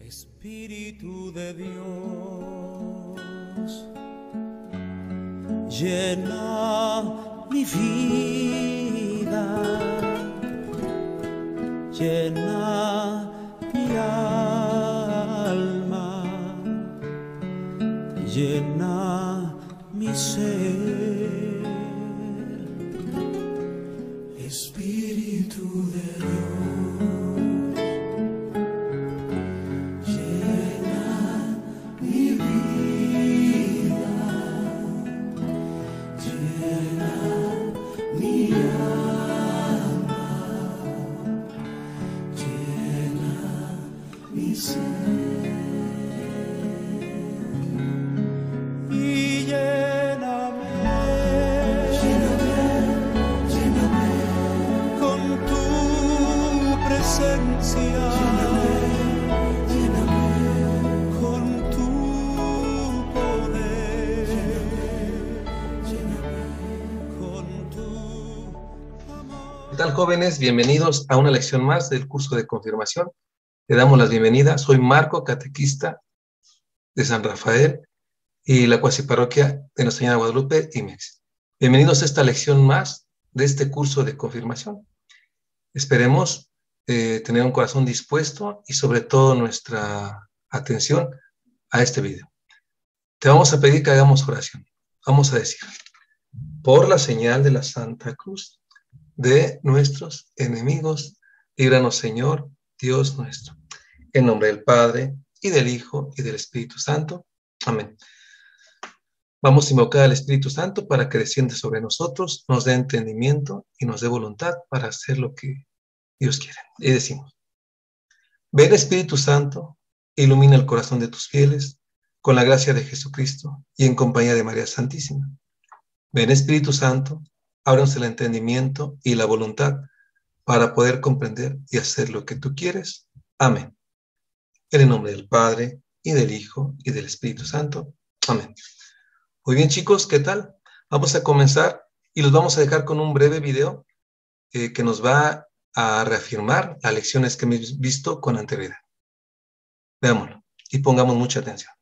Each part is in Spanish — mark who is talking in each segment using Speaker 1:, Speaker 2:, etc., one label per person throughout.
Speaker 1: Espíritu de Dios, llena mi vida, llena mi alma, llena mi ser. Espíritu de Dios, llena mi vida, llena mi alma, llena mi ser. Y presencia, lléname con tu poder, lléname con tu amor.
Speaker 2: ¿Qué tal, jóvenes? Bienvenidos a una lección más del curso de confirmación. Le damos las bienvenidas. Soy Marco, catequista de San Rafael y la cuasiparroquia de Nuestra Señora de Guadalupe, IMEX. Bienvenidos a esta lección más de este curso de confirmación. Esperemos tener un corazón dispuesto y sobre todo nuestra atención a este video. Te vamos a pedir que hagamos oración. Vamos a decir: por la señal de la Santa Cruz de nuestros enemigos, líbranos, Señor, Dios nuestro. En nombre del Padre, y del Hijo, y del Espíritu Santo. Amén. Vamos a invocar al Espíritu Santo para que descienda sobre nosotros, nos dé entendimiento y nos dé voluntad para hacer lo que Dios quiere. Y decimos: ven, Espíritu Santo, ilumina el corazón de tus fieles con la gracia de Jesucristo y en compañía de María Santísima. Ven, Espíritu Santo, ábranos el entendimiento y la voluntad para poder comprender y hacer lo que tú quieres. Amén. En el nombre del Padre, y del Hijo, y del Espíritu Santo. Amén. Muy bien, chicos, ¿qué tal? Vamos a comenzar y los vamos a dejar con un breve video que nos va a reafirmar las lecciones que hemos visto con anterioridad. Veámoslo y pongamos mucha atención.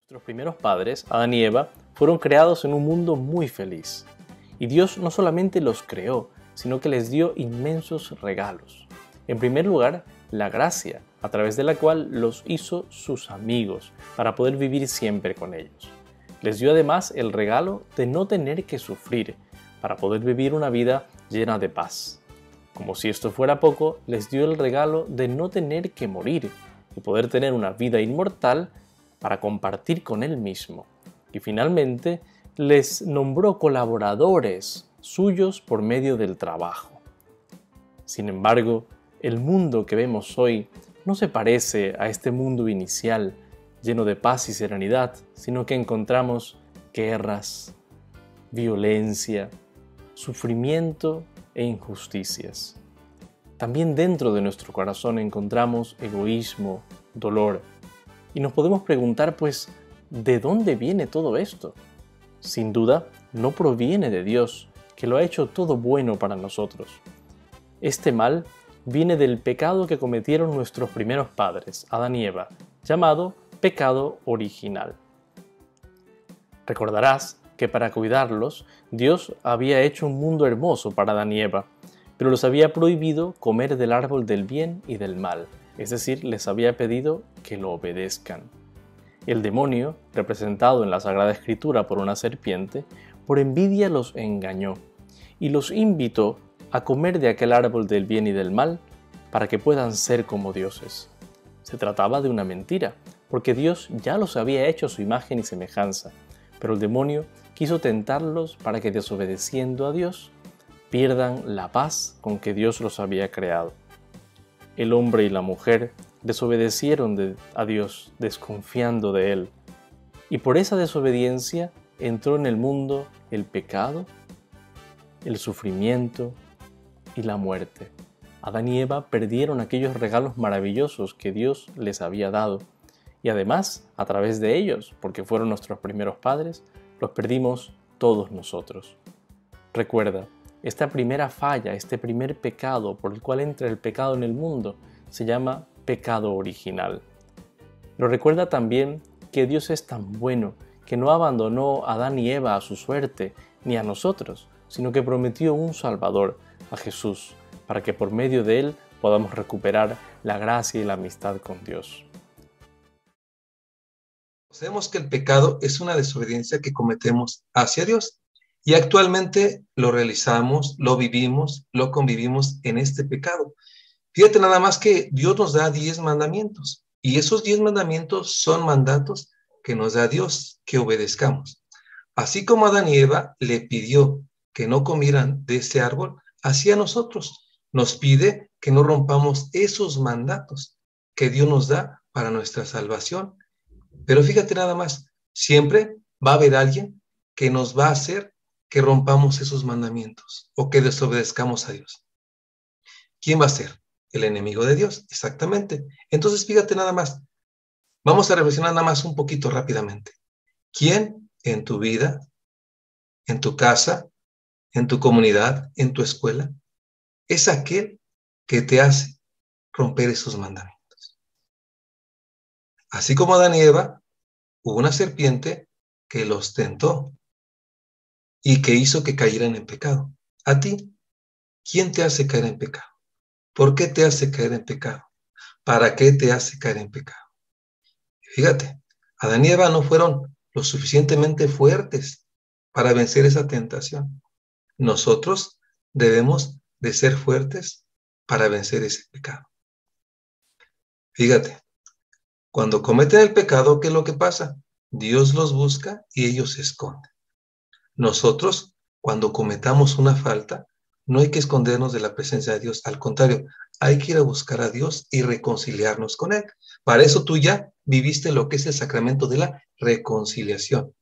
Speaker 3: Nuestros primeros padres, Adán y Eva, fueron creados en un mundo muy feliz. Y Dios no solamente los creó, sino que les dio inmensos regalos. En primer lugar, la gracia, a través de la cual los hizo sus amigos, para poder vivir siempre con ellos. Les dio además el regalo de no tener que sufrir, para poder vivir una vida llena de paz. Como si esto fuera poco, les dio el regalo de no tener que morir y poder tener una vida inmortal para compartir con Él mismo. Y finalmente, les nombró colaboradores suyos por medio del trabajo. Sin embargo, el mundo que vemos hoy no se parece a este mundo inicial, lleno de paz y serenidad, sino que encontramos guerras, violencia, sufrimiento e injusticias. También dentro de nuestro corazón encontramos egoísmo, dolor. Y nos podemos preguntar, pues, ¿de dónde viene todo esto? Sin duda, no proviene de Dios, que lo ha hecho todo bueno para nosotros. Este mal viene del pecado que cometieron nuestros primeros padres, Adán y Eva, llamado pecado original. Recordarás que para cuidarlos, Dios había hecho un mundo hermoso para Adán y Eva, pero los había prohibido comer del árbol del bien y del mal, es decir, les había pedido que lo obedezcan. El demonio, representado en la Sagrada Escritura por una serpiente, por envidia los engañó y los invitó a comer de aquel árbol del bien y del mal para que puedan ser como dioses. Se trataba de una mentira, porque Dios ya los había hecho a su imagen y semejanza, pero el demonio quiso tentarlos para que, desobedeciendo a Dios, pierdan la paz con que Dios los había creado. El hombre y la mujer desobedecieron a Dios, desconfiando de Él. Y por esa desobediencia entró en el mundo el pecado, el sufrimiento y la muerte. Adán y Eva perdieron aquellos regalos maravillosos que Dios les había dado. Y además, a través de ellos, porque fueron nuestros primeros padres, los perdimos todos nosotros. Recuerda, esta primera falla, este primer pecado por el cual entra el pecado en el mundo, se llama pecado original. Pero recuerda también que Dios es tan bueno que no abandonó a Adán y Eva a su suerte, ni a nosotros, sino que prometió un Salvador, a Jesús, para que por medio de Él podamos recuperar la gracia y la amistad con Dios.
Speaker 2: Sabemos que el pecado es una desobediencia que cometemos hacia Dios y actualmente lo realizamos, lo vivimos, lo convivimos en este pecado. Fíjate nada más que Dios nos da 10 mandamientos y esos 10 mandamientos son mandatos que nos da Dios que obedezcamos. Así como Adán y Eva le pidió que no comieran de ese árbol, así a nosotros nos pide que no rompamos esos mandatos que Dios nos da para nuestra salvación. Pero fíjate nada más, siempre va a haber alguien que nos va a hacer que rompamos esos mandamientos o que desobedezcamos a Dios. ¿Quién va a ser? El enemigo de Dios, exactamente. Entonces fíjate nada más, vamos a reflexionar nada más un poquito rápidamente. ¿Quién en tu vida, en tu casa, en tu comunidad, en tu escuela, es aquel que te hace romper esos mandamientos? Así como Adán y Eva, hubo una serpiente que los tentó y que hizo que cayeran en pecado. A ti, ¿quién te hace caer en pecado? ¿Por qué te hace caer en pecado? ¿Para qué te hace caer en pecado? Fíjate, Adán y Eva no fueron lo suficientemente fuertes para vencer esa tentación. Nosotros debemos de ser fuertes para vencer ese pecado. Fíjate, cuando cometen el pecado, ¿qué es lo que pasa? Dios los busca y ellos se esconden. Nosotros, cuando cometamos una falta, no hay que escondernos de la presencia de Dios. Al contrario, hay que ir a buscar a Dios y reconciliarnos con Él. Para eso tú ya viviste lo que es el sacramento de la reconciliación.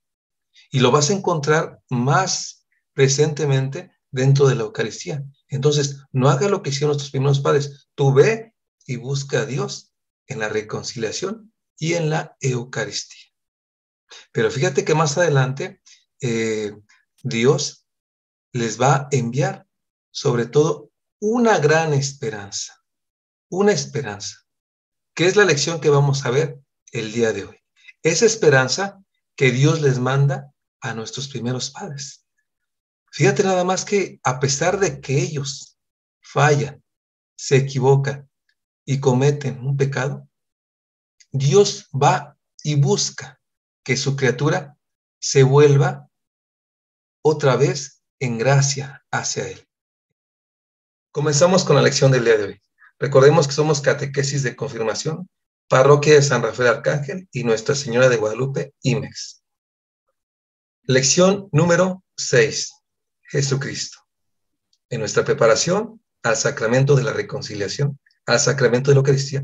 Speaker 2: Y lo vas a encontrar más presentemente dentro de la Eucaristía. Entonces, no haga lo que hicieron nuestros primeros padres. Tú ve y busca a Dios en la reconciliación y en la Eucaristía. Pero fíjate que más adelante Dios les va a enviar sobre todo una gran esperanza, una esperanza, que es la lección que vamos a ver el día de hoy. Esa esperanza que Dios les manda a nuestros primeros padres. Fíjate nada más que a pesar de que ellos fallan, se equivocan y cometen un pecado, Dios va y busca que su criatura se vuelva otra vez en gracia hacia Él. Comenzamos con la lección del día de hoy. Recordemos que somos catequesis de confirmación, parroquia de San Rafael Arcángel y Nuestra Señora de Guadalupe, IMEX. Lección número 6. Jesucristo. En nuestra preparación al sacramento de la reconciliación, al sacramento de la Eucaristía,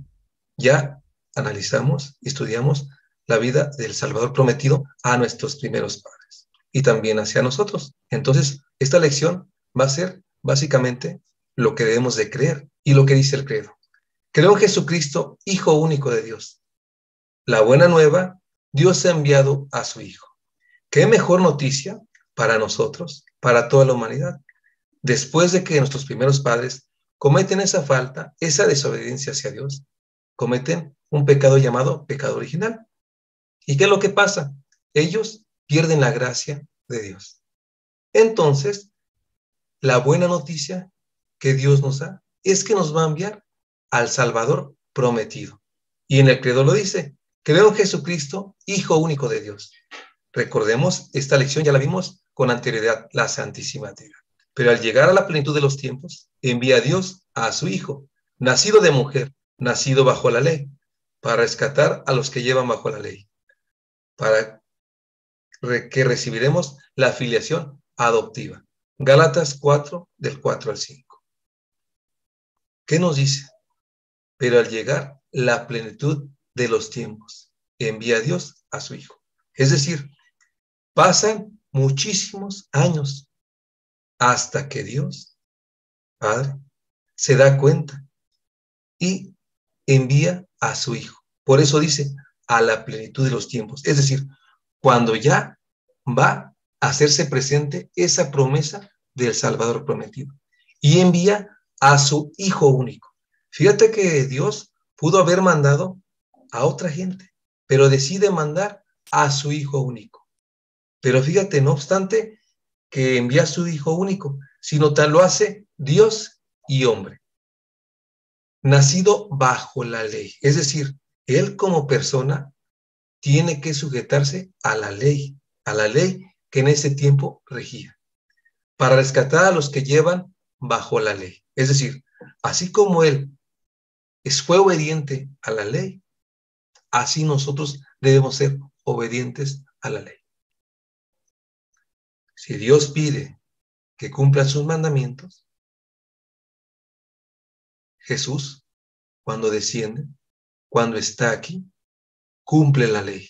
Speaker 2: ya analizamos y estudiamos la vida del Salvador prometido a nuestros primeros padres y también hacia nosotros. Entonces, esta lección va a ser básicamente lo que debemos de creer y lo que dice el credo. Creo en Jesucristo, Hijo único de Dios. La buena nueva, Dios ha enviado a su Hijo. ¿Qué mejor noticia para nosotros, para toda la humanidad? Después de que nuestros primeros padres cometen esa falta, esa desobediencia hacia Dios, cometen un pecado llamado pecado original. ¿Y qué es lo que pasa? Ellos pierden la gracia de Dios. Entonces, la buena noticia que Dios nos da es que nos va a enviar al Salvador prometido. Y en el credo lo dice, creo en Jesucristo, Hijo único de Dios. Recordemos, esta lección ya la vimos con anterioridad, la Santísima Trinidad. Pero al llegar a la plenitud de los tiempos, envía a Dios a su Hijo, nacido de mujer, nacido bajo la ley, para rescatar a los que llevan bajo la ley, para que recibiremos la filiación adoptiva. Gálatas 4, del 4 al 5. ¿Qué nos dice? Pero al llegar la plenitud de los tiempos, envía a Dios a su Hijo. Es decir, pasan muchísimos años hasta que Dios, Padre, se da cuenta y envía a su Hijo. Por eso dice, a la plenitud de los tiempos. Es decir, cuando ya va a hacerse presente esa promesa del Salvador prometido. Y envía a su Hijo único. Fíjate que Dios Pudo haber mandado a otra gente, pero decide mandar a su Hijo único. Pero fíjate, no obstante que envía a su Hijo único, sino tal lo hace Dios y hombre, nacido bajo la ley. Es decir, él como persona tiene que sujetarse a la ley que en ese tiempo regía, para rescatar a los que llevan bajo la ley. Es decir, así como él fue obediente a la ley, así nosotros debemos ser obedientes a la ley. Si Dios pide que cumplan sus mandamientos, Jesús, cuando desciende, cuando está aquí, cumple la ley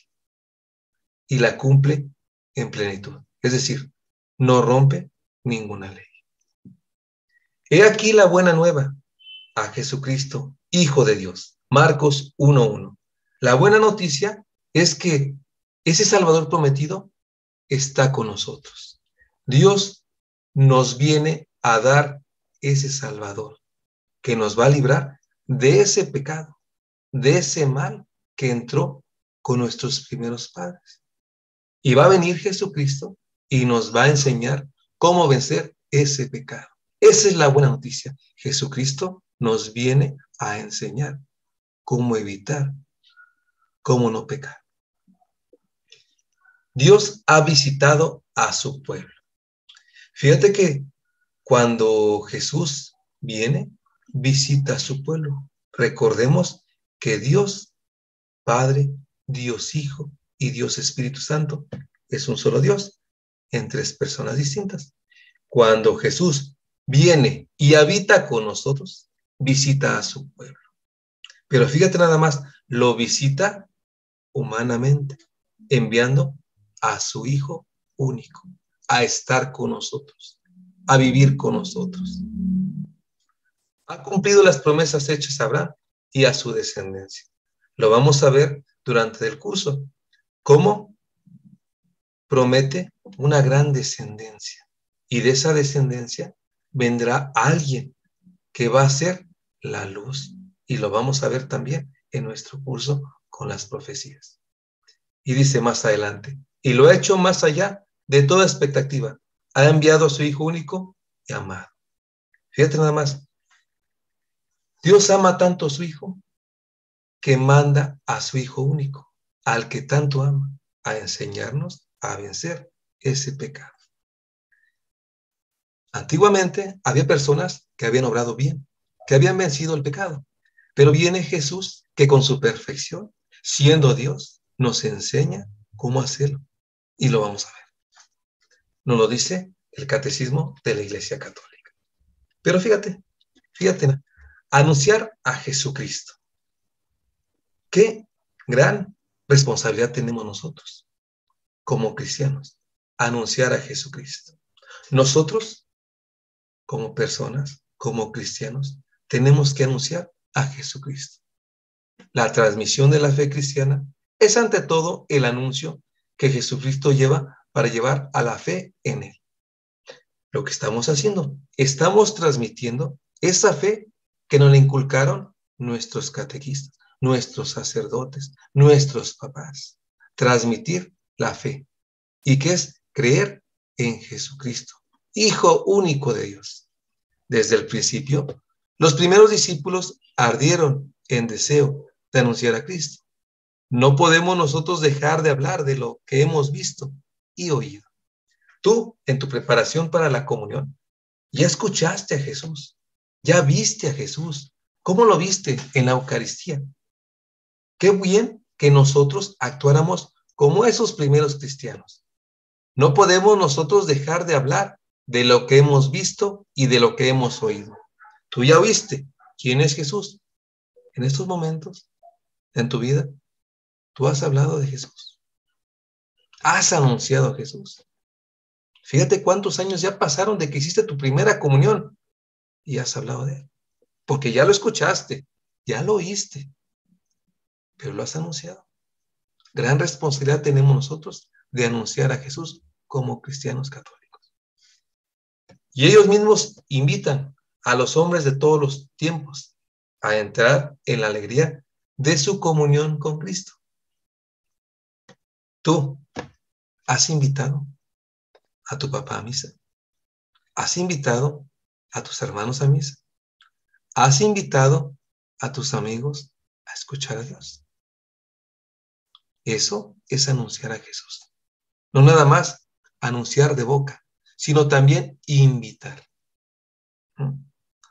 Speaker 2: y la cumple en plenitud. Es decir, no rompe ninguna ley. He aquí la buena nueva, a Jesucristo, Hijo de Dios. Marcos 1:1. La buena noticia es que ese Salvador prometido está con nosotros. Dios nos viene a dar ese Salvador que nos va a librar de ese pecado, de ese mal que entró con nuestros primeros padres. Y va a venir Jesucristo y nos va a enseñar cómo vencer ese pecado. Esa es la buena noticia. Jesucristo nos viene a enseñar cómo evitar, cómo no pecar. Dios ha visitado a su pueblo. Fíjate que cuando Jesús viene, visita a su pueblo. Recordemos que Dios Padre, Dios Hijo y Dios Espíritu Santo es un solo Dios en tres personas distintas. Cuando Jesús viene y habita con nosotros, visita a su pueblo. Pero fíjate nada más, lo visita humanamente, enviando a su Hijo único a estar con nosotros, a vivir con nosotros. Ha cumplido las promesas hechas a Abraham y a su descendencia. Lo vamos a ver durante el curso. ¿Cómo? Promete una gran descendencia. Y de esa descendencia vendrá alguien que va a ser la luz. Y lo vamos a ver también en nuestro curso con las profecías. Y dice más adelante, y lo ha hecho más allá de toda expectativa. Ha enviado a su Hijo único y amado. Fíjate nada más. Dios ama tanto a su Hijo que manda a su Hijo único, al que tanto ama, a enseñarnos a vencer ese pecado. Antiguamente había personas que habían obrado bien, que habían vencido el pecado, pero viene Jesús que con su perfección, siendo Dios, nos enseña cómo hacerlo. Y lo vamos a ver. Nos lo dice el Catecismo de la Iglesia Católica. Pero fíjate, anunciar a Jesucristo. Qué gran responsabilidad tenemos nosotros como cristianos, anunciar a Jesucristo. Nosotros, como personas, como cristianos, tenemos que anunciar a Jesucristo. La transmisión de la fe cristiana es ante todo el anuncio que Jesucristo lleva para llevar a la fe en Él. Lo que estamos haciendo, estamos transmitiendo esa fe que nos la inculcaron nuestros catequistas, nuestros sacerdotes, nuestros papás. Transmitir la fe. ¿Y qué es? Creer en Jesucristo, Hijo único de Dios. Desde el principio, los primeros discípulos ardieron en deseo de anunciar a Cristo. No podemos nosotros dejar de hablar de lo que hemos visto y oído. Tú, en tu preparación para la comunión, ya escuchaste a Jesús, ya viste a Jesús. ¿Cómo lo viste en la Eucaristía? Qué bien que nosotros actuáramos como esos primeros cristianos. No podemos nosotros dejar de hablar de lo que hemos visto y de lo que hemos oído. Tú ya oíste quién es Jesús. En estos momentos, en tu vida, tú has hablado de Jesús. Has anunciado a Jesús. Fíjate cuántos años ya pasaron de que hiciste tu primera comunión y has hablado de Él. Porque ya lo escuchaste, ya lo oíste, pero lo has anunciado. Gran responsabilidad tenemos nosotros de anunciar a Jesús como cristianos católicos. Y ellos mismos invitan a los hombres de todos los tiempos a entrar en la alegría de su comunión con Cristo. Tú has invitado a tu papá a misa. Has invitado a tus hermanos a misa. Has invitado a tus amigos a escuchar a Dios. Eso es anunciar a Jesús. No nada más anunciar de boca, sino también invitar.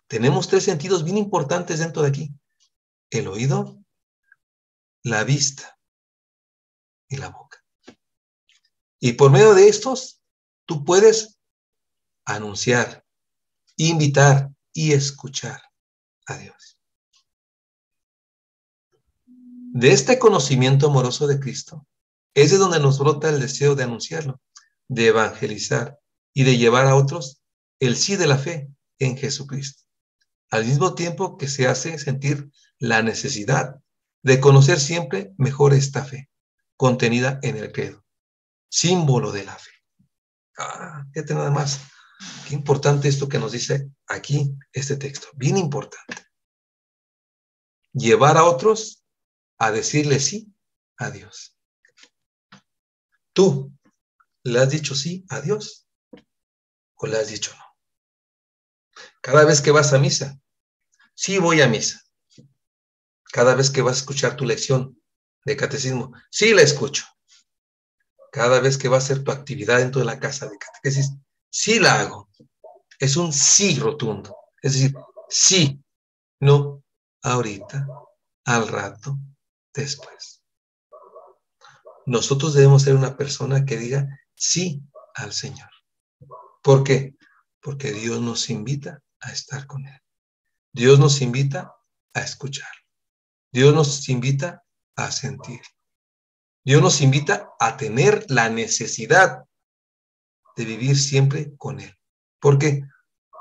Speaker 2: Tenemos 3 sentidos bien importantes dentro de aquí: el oído, la vista y la boca. Y por medio de estos, tú puedes anunciar, invitar y escuchar a Dios. De este conocimiento amoroso de Cristo es de donde nos brota el deseo de anunciarlo, de evangelizar y de llevar a otros el sí de la fe en Jesucristo, al mismo tiempo que se hace sentir la necesidad de conocer siempre mejor esta fe contenida en el credo, símbolo de la fe. Fíjate nada más, qué importante esto que nos dice aquí este texto, bien importante. Llevar a otros a decirle sí a Dios. ¿Tú le has dicho sí a Dios o le has dicho no? Cada vez que vas a misa, sí voy a misa. Cada vez que vas a escuchar tu lección de catecismo, sí la escucho. Cada vez que vas a hacer tu actividad dentro de la casa de catequesis, sí la hago. Es un sí rotundo. Es decir, sí, no, ahorita, al rato, después. Nosotros debemos ser una persona que diga sí al Señor. ¿Por qué? Porque Dios nos invita a estar con Él. Dios nos invita a escuchar. Dios nos invita a sentir. Dios nos invita a tener la necesidad de vivir siempre con Él. ¿Por qué?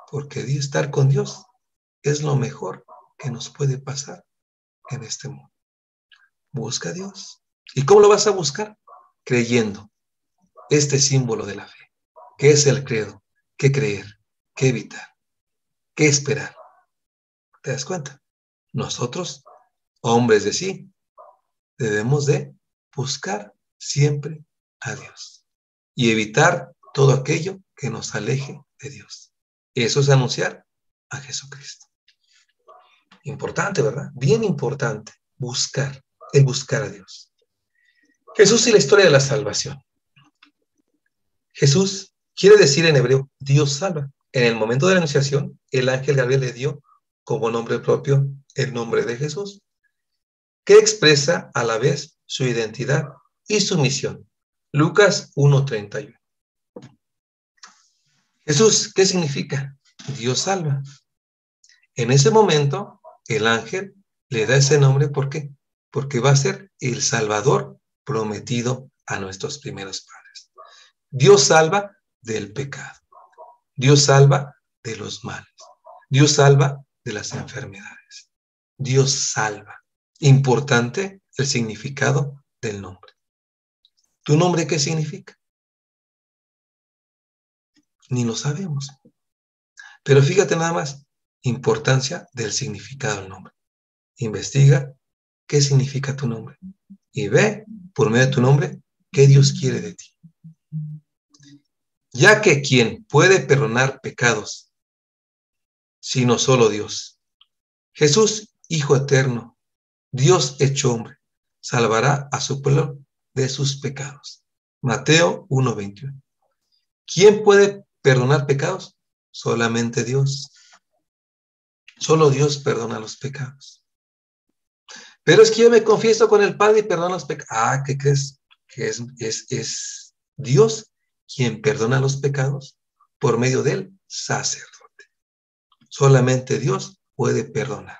Speaker 2: Porque estar con Dios es lo mejor que nos puede pasar en este mundo. Busca a Dios. ¿Y cómo lo vas a buscar? Creyendo este símbolo de la fe. ¿Qué es el credo? ¿Qué creer? ¿Qué evitar? ¿Qué esperar? ¿Te das cuenta? Nosotros, hombres de sí, debemos de buscar siempre a Dios y evitar todo aquello que nos aleje de Dios. Eso es anunciar a Jesucristo. Importante, ¿verdad? Bien importante. Buscar a Dios. Jesús y la historia de la salvación. Jesús quiere decir en hebreo, Dios salva. En el momento de la anunciación, el ángel Gabriel le dio como nombre propio el nombre de Jesús, que expresa a la vez su identidad y su misión. Lucas 1:31. Jesús, ¿qué significa? Dios salva. En ese momento, el ángel le da ese nombre, ¿por qué? Porque va a ser el Salvador prometido a nuestros primeros padres. Dios salva del pecado. Dios salva de los males. Dios salva de las enfermedades. Dios salva. Importante el significado del nombre. ¿Tu nombre qué significa? Ni lo sabemos. Pero fíjate nada más, importancia del significado del nombre. Investiga qué significa tu nombre y ve, por medio de tu nombre, qué Dios quiere de ti. Ya que quien puede perdonar pecados, sino solo Dios. Jesús, Hijo eterno, Dios hecho hombre, salvará a su pueblo de sus pecados. Mateo 1:21. ¿Quién puede perdonar pecados? Solamente Dios. Solo Dios perdona los pecados. Pero es que yo me confieso con el Padre y perdono los pecados. ¿Qué crees? Que es Dios quien perdona los pecados por medio del sacerdote. Solamente Dios puede perdonar.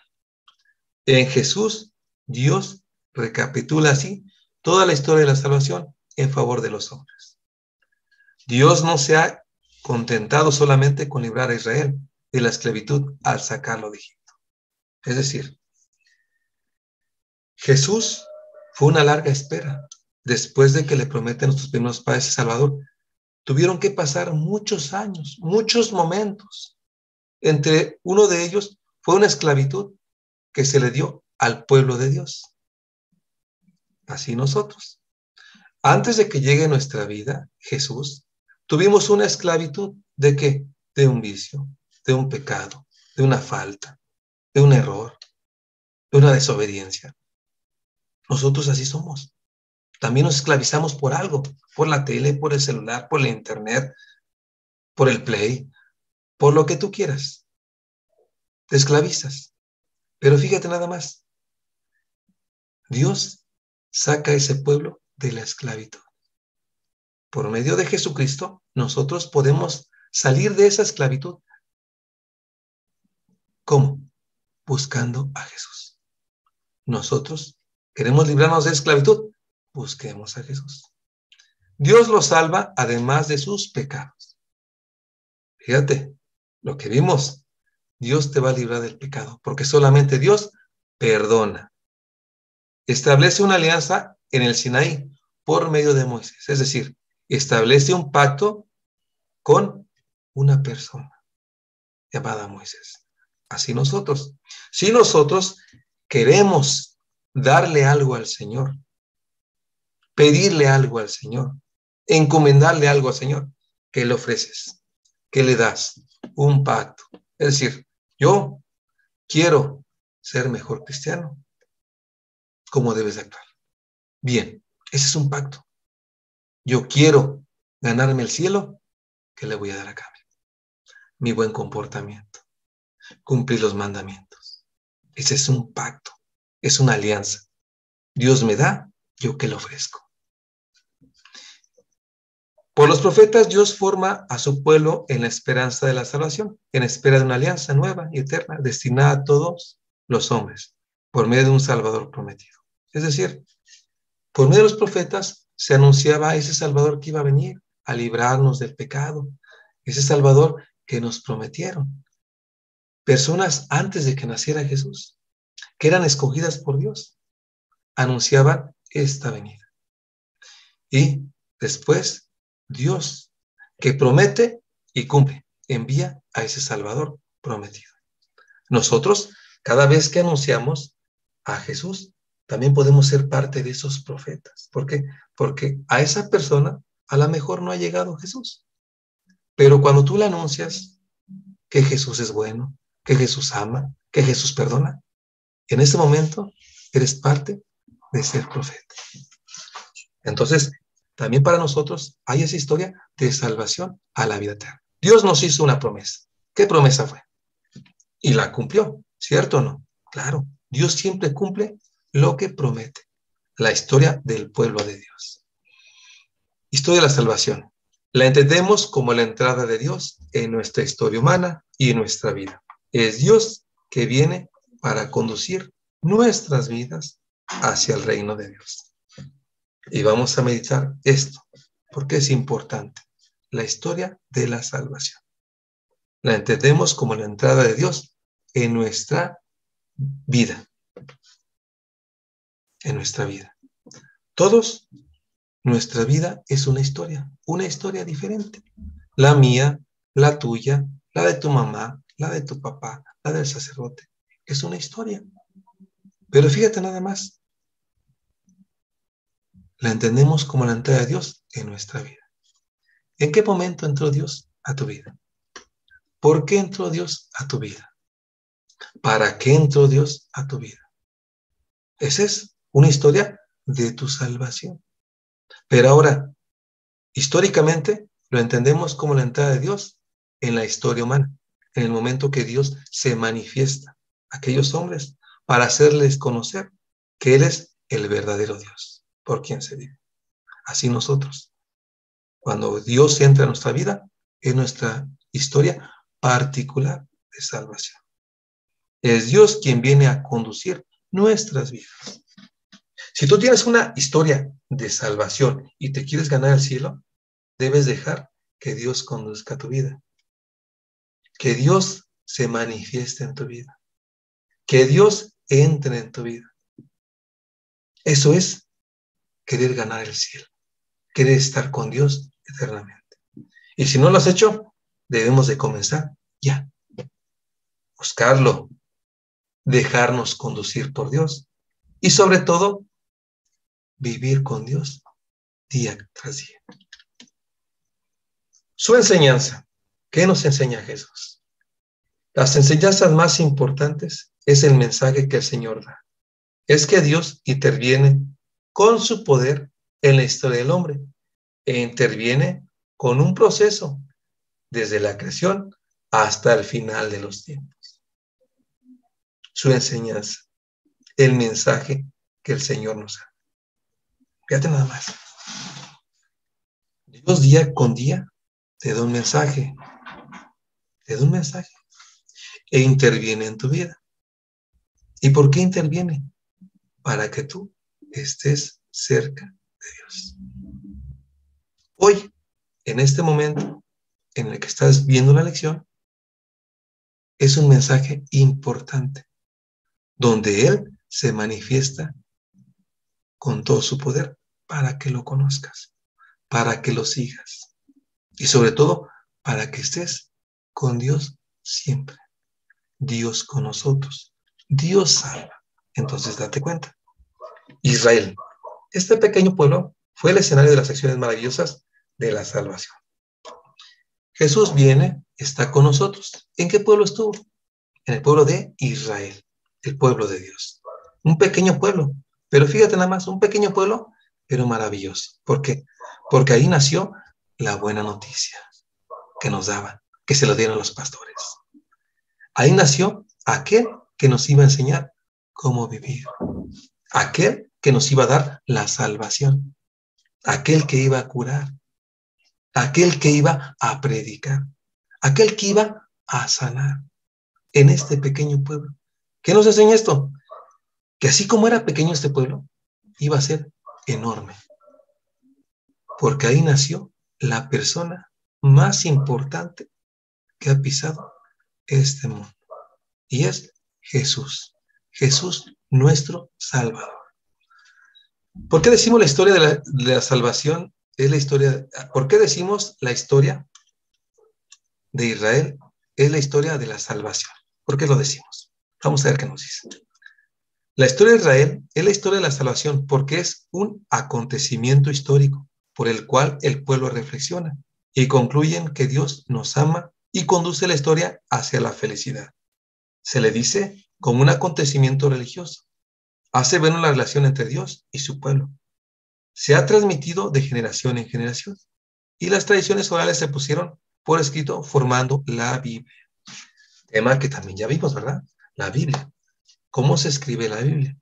Speaker 2: En Jesús, Dios recapitula así toda la historia de la salvación en favor de los hombres. Dios no se ha contentado solamente con librar a Israel de la esclavitud al sacarlo de Egipto. Es decir, Jesús fue una larga espera. Después de que le prometen a nuestros primeros padres el Salvador, tuvieron que pasar muchos años, muchos momentos. Entre uno de ellos fue una esclavitud que se le dio al pueblo de Dios. Así nosotros. Antes de que llegue nuestra vida, Jesús, tuvimos una esclavitud ¿de qué? De un vicio, de un pecado, de una falta, de un error, de una desobediencia. Nosotros así somos. También nos esclavizamos por algo, por la tele, por el celular, por el internet, por el play, por lo que tú quieras. Te esclavizas. Pero fíjate nada más. Dios saca a ese pueblo de la esclavitud. Por medio de Jesucristo, nosotros podemos salir de esa esclavitud. ¿Cómo? Buscando a Jesús. Nosotros queremos librarnos de esclavitud. Busquemos a Jesús. Dios los salva además de sus pecados. Fíjate, lo que vimos, Dios te va a librar del pecado, porque solamente Dios perdona. Establece una alianza en el Sinaí por medio de Moisés, es decir, establece un pacto con una persona llamada Moisés. Así nosotros, si nosotros queremos darle algo al Señor, pedirle algo al Señor, encomendarle algo al Señor, ¿qué le ofreces? ¿Qué le das? Un pacto. Es decir, yo quiero ser mejor cristiano. ¿Cómo debes de actuar? Bien, ese es un pacto. Yo quiero ganarme el cielo, ¿qué le voy a dar a cambio? Mi buen comportamiento, cumplir los mandamientos. Ese es un pacto, es una alianza. Dios me da, yo que le ofrezco. Por los profetas, Dios forma a su pueblo en la esperanza de la salvación, en espera de una alianza nueva y eterna, destinada a todos los hombres, por medio de un Salvador prometido. Es decir, por medio de los profetas se anunciaba a ese Salvador que iba a venir a librarnos del pecado, ese Salvador que nos prometieron. Personas antes de que naciera Jesús, que eran escogidas por Dios, anunciaban esta venida. Y después, Dios, que promete y cumple, envía a ese Salvador prometido. Nosotros, cada vez que anunciamos a Jesús, también podemos ser parte de esos profetas. ¿Por qué? Porque a esa persona a lo mejor no ha llegado Jesús. Pero cuando tú le anuncias que Jesús es bueno, que Jesús ama, que Jesús perdona, en ese momento eres parte de ser profeta. Entonces, también para nosotros hay esa historia de salvación a la vida eterna. Dios nos hizo una promesa. ¿Qué promesa fue? Y la cumplió, ¿cierto o no? Claro, Dios siempre cumple lo que promete. La historia del pueblo de Dios. Historia de la salvación. La entendemos como la entrada de Dios en nuestra historia humana y en nuestra vida. Es Dios que viene para conducir nuestras vidas hacia el reino de Dios. Y vamos a meditar esto, porque es importante. La historia de la salvación. La entendemos como la entrada de Dios en nuestra vida. En nuestra vida. Todos, nuestra vida es una historia diferente. La mía, la tuya, la de tu mamá, la de tu papá, la del sacerdote. Es una historia. Pero fíjate nada más. La entendemos como la entrada de Dios en nuestra vida. ¿En qué momento entró Dios a tu vida? ¿Por qué entró Dios a tu vida? ¿Para qué entró Dios a tu vida? Esa es una historia de tu salvación. Pero ahora, históricamente, lo entendemos como la entrada de Dios en la historia humana, en el momento que Dios se manifiesta a aquellos hombres para hacerles conocer que Él es el verdadero Dios, por quien se vive. Así nosotros, cuando Dios entra en nuestra vida, es nuestra historia particular de salvación. Es Dios quien viene a conducir nuestras vidas. Si tú tienes una historia de salvación y te quieres ganar el cielo, debes dejar que Dios conduzca tu vida. Que Dios se manifieste en tu vida. Que Dios entre en tu vida. Eso es querer ganar el cielo. Querer estar con Dios eternamente. Y si no lo has hecho, debemos de comenzar ya. Buscarlo. dejarnos conducir por Dios y sobre todo vivir con Dios día tras día. Su enseñanza. ¿Qué nos enseña Jesús? Las enseñanzas más importantes es el mensaje que el Señor da. Es que Dios interviene con su poder en la historia del hombre e interviene con un proceso desde la creación hasta el final de los tiempos. Su enseñanza, el mensaje que el Señor nos da. Fíjate nada más. Dios día con día te da un mensaje, e interviene en tu vida. ¿Y por qué interviene? Para que tú estés cerca de Dios. Hoy, en este momento en el que estás viendo la lección, es un mensaje importante, donde Él se manifiesta con todo su poder para que lo conozcas, para que lo sigas y sobre todo para que estés con Dios siempre. Dios con nosotros, Dios salva. Entonces date cuenta. Israel, este pequeño pueblo fue el escenario de las acciones maravillosas de la salvación. Jesús viene, está con nosotros. ¿En qué pueblo estuvo? En el pueblo de Israel, el pueblo de Dios. Un pequeño pueblo, pero fíjate nada más, un pequeño pueblo, pero maravilloso. ¿Por qué? Porque ahí nació la buena noticia que nos daban, que se lo dieron los pastores. Ahí nació aquel que nos iba a enseñar cómo vivir, aquel que nos iba a dar la salvación, aquel que iba a curar, aquel que iba a predicar, aquel que iba a sanar en este pequeño pueblo. ¿Qué nos enseña esto? Que así como era pequeño este pueblo, iba a ser enorme, porque ahí nació la persona más importante que ha pisado este mundo, y es Jesús, Jesús nuestro Salvador. ¿Por qué decimos la historia de la salvación? Es la historia. ¿Por qué decimos la historia de Israel? Es la historia de la salvación. ¿Por qué lo decimos? Vamos a ver qué nos dice. La historia de Israel es la historia de la salvación porque es un acontecimiento histórico por el cual el pueblo reflexiona y concluyen que Dios nos ama y conduce la historia hacia la felicidad. Se le dice como un acontecimiento religioso. Hace ver la relación entre Dios y su pueblo. Se ha transmitido de generación en generación y las tradiciones orales se pusieron por escrito formando la Biblia. Tema que también ya vimos, ¿verdad? La Biblia. ¿Cómo se escribe la Biblia?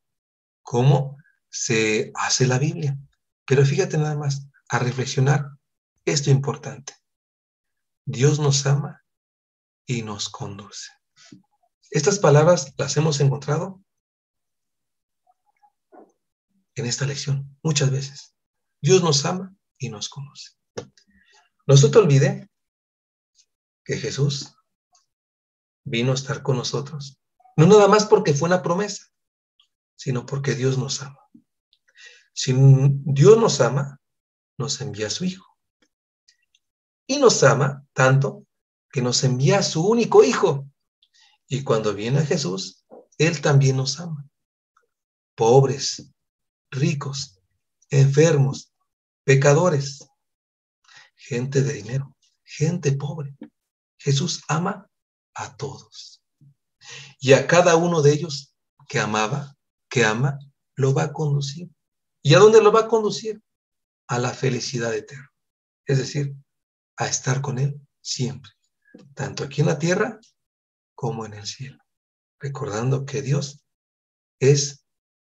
Speaker 2: ¿Cómo se hace la Biblia? Pero fíjate nada más, a reflexionar esto importante. Dios nos ama y nos conduce. Estas palabras las hemos encontrado en esta lección muchas veces. Dios nos ama y nos conoce. No se te olvide que Jesús vino a estar con nosotros, no nada más porque fue una promesa, sino porque Dios nos ama. Si Dios nos ama, nos envía a su Hijo. Y nos ama tanto que nos envía a su único Hijo. Y cuando viene a Jesús, Él también nos ama. Pobres, ricos, enfermos, pecadores, gente de dinero, gente pobre. Jesús ama a todos. Y a cada uno de ellos que amaba, que ama, lo va a conducir. ¿Y a dónde lo va a conducir? A la felicidad eterna. Es decir, a estar con Él siempre, tanto aquí en la tierra como en el cielo. Recordando que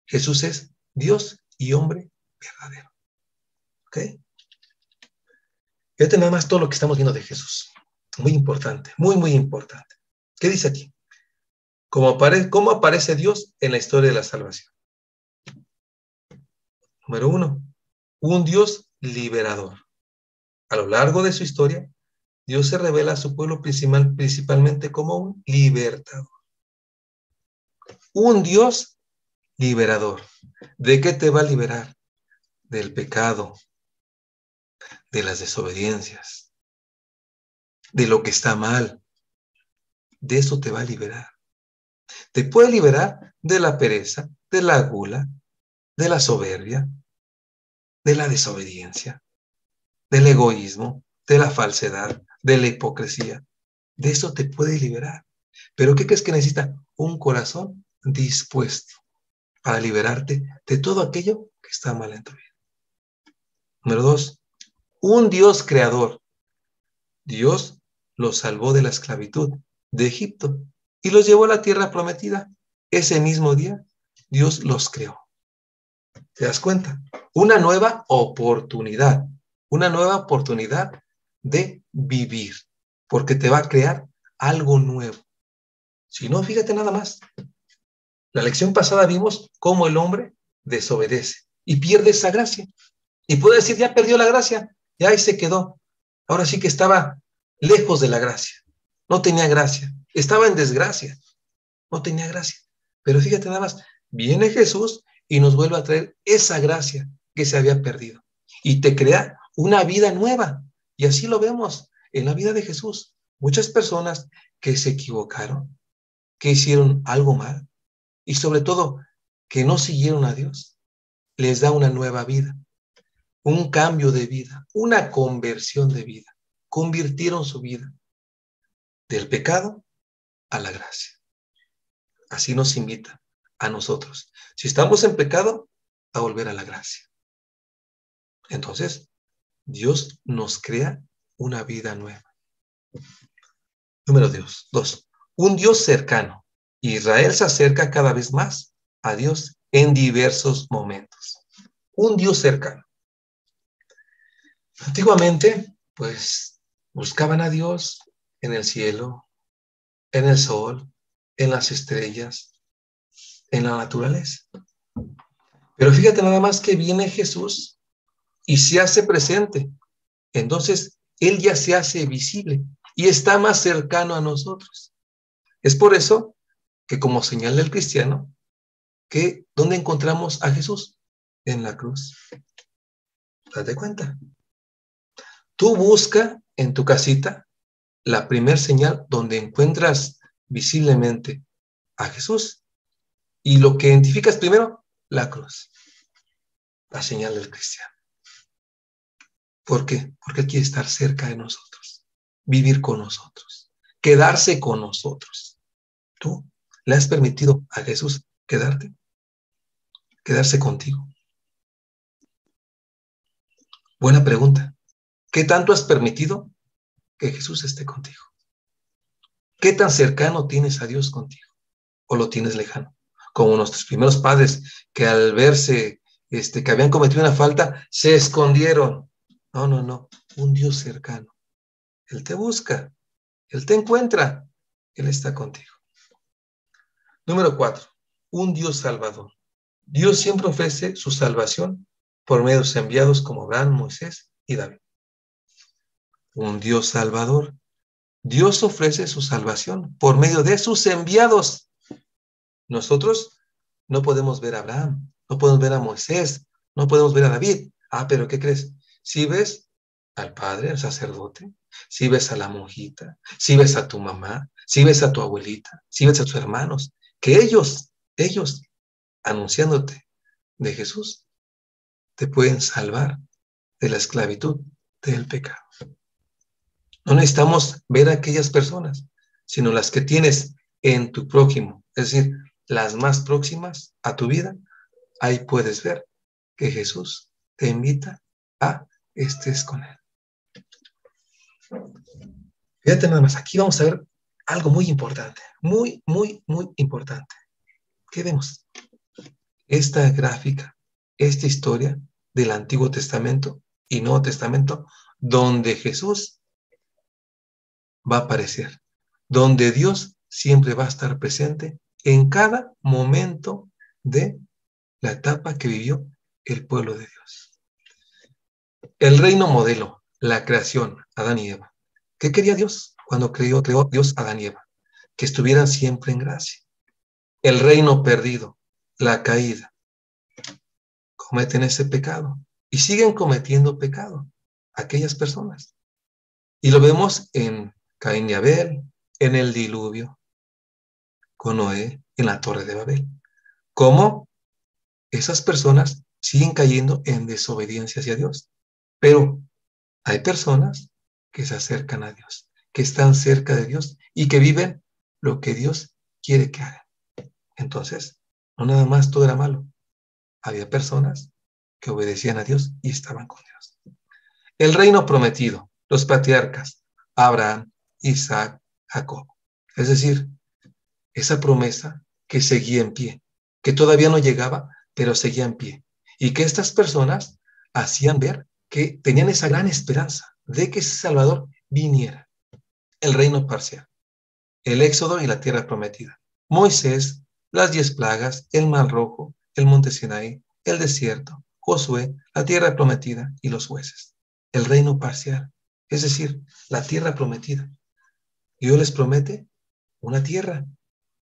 Speaker 2: Jesús es Dios y hombre verdadero. ¿Ok? Fíjate nada más todo lo que estamos viendo de Jesús. Muy importante, muy, muy importante. ¿Qué dice aquí? ¿Cómo aparece Dios en la historia de la salvación? Número 1, un Dios liberador. A lo largo de su historia, Dios se revela a su pueblo principalmente como un libertador. Un Dios liberador. ¿De qué te va a liberar? Del pecado, de las desobediencias, de lo que está mal. De eso te va a liberar. Te puede liberar de la pereza, de la gula, de la soberbia, de la desobediencia, del egoísmo, de la falsedad, de la hipocresía. De eso te puede liberar. Pero ¿qué crees que necesita? Un corazón dispuesto para liberarte de todo aquello que está mal en tu vida. Número 2, un Dios creador. Dios los salvó de la esclavitud de Egipto y los llevó a la tierra prometida. Ese mismo día, Dios los creó. ¿Te das cuenta? Una nueva oportunidad de vivir, porque te va a crear algo nuevo. Si no, fíjate nada más. La lección pasada vimos cómo el hombre desobedece y pierde esa gracia. Y puede decir, ya perdió la gracia, ya ahí se quedó. Ahora sí que estaba lejos de la gracia. No tenía gracia. Estaba en desgracia. No tenía gracia. Pero fíjate nada más, viene Jesús y nos vuelve a traer esa gracia que se había perdido. Y te crea una vida nueva. Y así lo vemos en la vida de Jesús. Muchas personas que se equivocaron, que hicieron algo mal, y sobre todo que no siguieron a Dios, les da una nueva vida, un cambio de vida, una conversión de vida. Convirtieron su vida del pecado a la gracia. Así nos invita a nosotros. Si estamos en pecado, a volver a la gracia. Entonces, Dios nos crea una vida nueva. Número 2. Un Dios cercano. Israel se acerca cada vez más a Dios en diversos momentos. Un Dios cercano. Antiguamente, pues, buscaban a Dios en el cielo, en el sol, en las estrellas, en la naturaleza. Pero fíjate nada más que viene Jesús y se hace presente. Entonces, Él ya se hace visible y está más cercano a nosotros. Es por eso que, como señal del cristiano, que ¿dónde encontramos a Jesús? En la cruz. Date cuenta. Tú busca en tu casita la primer señal donde encuentras visiblemente a Jesús. Y lo que identificas primero, la cruz. La señal del cristiano. ¿Por qué? Porque Él quiere estar cerca de nosotros, vivir con nosotros, quedarse con nosotros. ¿Tú le has permitido a Jesús quedarse contigo? Buena pregunta. ¿Qué tanto has permitido que Jesús esté contigo? ¿Qué tan cercano tienes a Dios contigo? ¿O lo tienes lejano? Como nuestros primeros padres que al verse que habían cometido una falta, se escondieron. No. Un Dios cercano. Él te busca. Él te encuentra. Él está contigo. Número 4. Un Dios salvador. Dios siempre ofrece su salvación por medio de sus enviados como Abraham, Moisés y David. Un Dios salvador. Dios ofrece su salvación por medio de sus enviados. Nosotros no podemos ver a Abraham, no podemos ver a Moisés, no podemos ver a David. Pero ¿qué crees? Si ves al padre, al sacerdote, si ves a la monjita, si ves a tu mamá, si ves a tu abuelita, si ves a tus hermanos, que ellos, anunciándote de Jesús, te pueden salvar de la esclavitud del pecado. No necesitamos ver a aquellas personas, sino las que tienes en tu prójimo, es decir, las más próximas a tu vida. Ahí puedes ver que Jesús te invita a estés con Él. Fíjate nada más, aquí vamos a ver algo muy importante, muy importante. ¿Qué vemos? Esta gráfica, esta historia del Antiguo Testamento y Nuevo Testamento, donde Jesús va a aparecer, donde Dios siempre va a estar presente en cada momento de la etapa que vivió el pueblo de Dios. El reino modelo, la creación, Adán y Eva. ¿Qué quería Dios cuando creó Dios a Adán y Eva? Que estuvieran siempre en gracia. El reino perdido, la caída. Cometen ese pecado y siguen cometiendo pecado aquellas personas. Y lo vemos en Caín y Abel, en el diluvio. con Noé en la Torre de Babel. Cómo esas personas siguen cayendo en desobediencia hacia Dios. Pero hay personas que se acercan a Dios, que están cerca de Dios y que viven lo que Dios quiere que hagan. Entonces, no nada más todo era malo. Había personas que obedecían a Dios y estaban con Dios. El reino prometido, los patriarcas, Abraham, Isaac, Jacob. Es decir, esa promesa que seguía en pie, que todavía no llegaba, pero seguía en pie. Y que estas personas hacían ver que tenían esa gran esperanza de que ese Salvador viniera. El reino parcial, el éxodo y la tierra prometida. Moisés, las 10 plagas, el mar rojo, el monte Sinaí, el desierto, Josué, la tierra prometida y los jueces. El reino parcial, es decir, la tierra prometida. Dios les promete una tierra,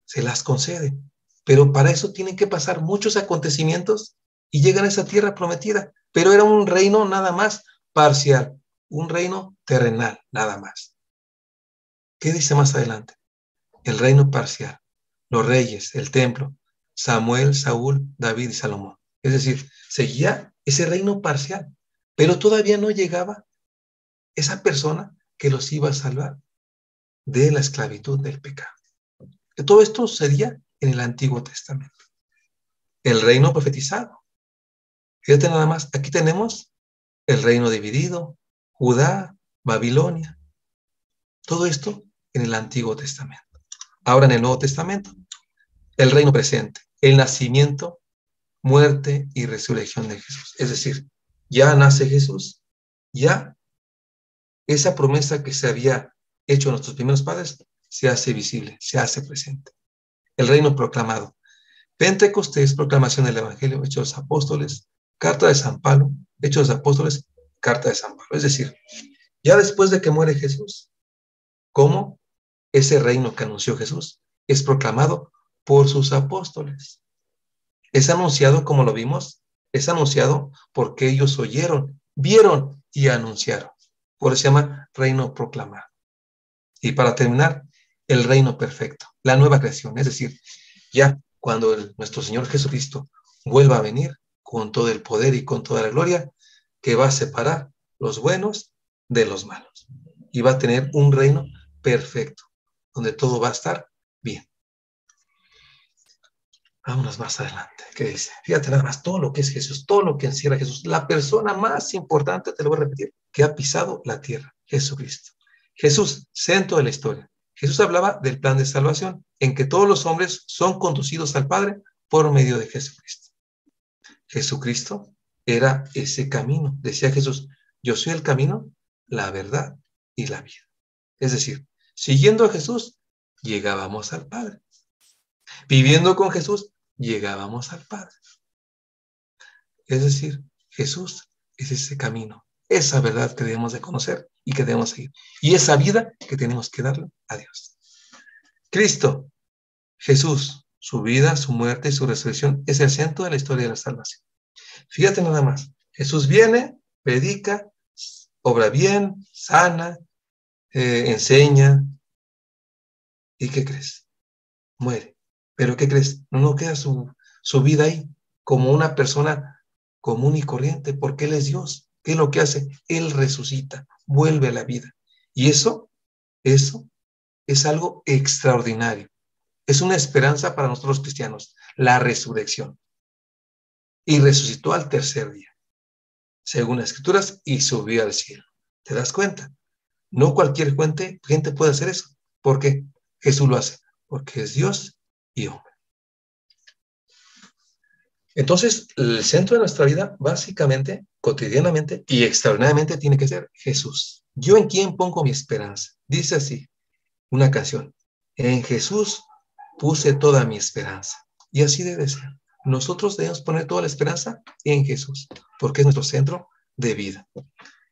Speaker 2: se las concede, pero para eso tienen que pasar muchos acontecimientos y llegan a esa tierra prometida. Pero era un reino nada más parcial, un reino terrenal, nada más. ¿Qué dice más adelante? El reino parcial, los reyes, el templo, Samuel, Saúl, David y Salomón. Es decir, seguía ese reino parcial, pero todavía no llegaba esa persona que los iba a salvar de la esclavitud del pecado. Todo esto sucedía en el Antiguo Testamento. El reino profetizado. Fíjate nada más, aquí tenemos el reino dividido, Judá, Babilonia. Todo esto en el Antiguo Testamento. Ahora en el Nuevo Testamento, el reino presente, el nacimiento, muerte y resurrección de Jesús. Es decir, ya nace Jesús, ya esa promesa que se había hecho a nuestros primeros padres se hace visible, se hace presente. El reino proclamado. Pentecostés, proclamación del Evangelio, Hechos de los Apóstoles, carta de San Pablo, Hechos de los Apóstoles, carta de San Pablo. Es decir, ya después de que muere Jesús, ¿cómo ese reino que anunció Jesús es proclamado por sus apóstoles? Es anunciado, como lo vimos, es anunciado porque ellos oyeron, vieron y anunciaron. Por eso se llama reino proclamado. Y para terminar, el reino perfecto, la nueva creación. Es decir, ya cuando nuestro Señor Jesucristo vuelva a venir con todo el poder y con toda la gloria, que va a separar los buenos de los malos. Y va a tener un reino perfecto, donde todo va a estar bien. Vámonos más adelante. ¿Qué dice? Fíjate nada más todo lo que es Jesús, todo lo que encierra Jesús. La persona más importante, te lo voy a repetir, que ha pisado la tierra, Jesucristo. Jesús, centro de la historia. Jesús hablaba del plan de salvación, en que todos los hombres son conducidos al Padre por medio de Jesucristo. Jesucristo era ese camino. Decía Jesús, yo soy el camino, la verdad y la vida. Es decir, siguiendo a Jesús, llegábamos al Padre. Viviendo con Jesús, llegábamos al Padre. Es decir, Jesús es ese camino, esa verdad que debemos de conocer y que debemos seguir. Y esa vida que tenemos que darle a Dios. Cristo, Jesús, su vida, su muerte y su resurrección es el centro de la historia de la salvación. Fíjate nada más, Jesús viene, predica, obra bien, sana, enseña. ¿Y qué crees? Muere. ¿Pero qué crees? No queda su vida ahí como una persona común y corriente, porque Él es Dios. ¿Qué es lo que hace? Él resucita, vuelve a la vida. Y eso es algo extraordinario. Es una esperanza para nosotros los cristianos, la resurrección. Y resucitó al tercer día, según las Escrituras, y subió al cielo. ¿Te das cuenta? No cualquier gente puede hacer eso. ¿Por qué? Jesús lo hace, porque es Dios y hombre. Entonces, el centro de nuestra vida, básicamente, cotidianamente y extraordinariamente, tiene que ser Jesús. ¿Yo en quién pongo mi esperanza? Dice así una canción: en Jesús puse toda mi esperanza. Y así debe ser. Nosotros debemos poner toda la esperanza en Jesús, porque es nuestro centro de vida.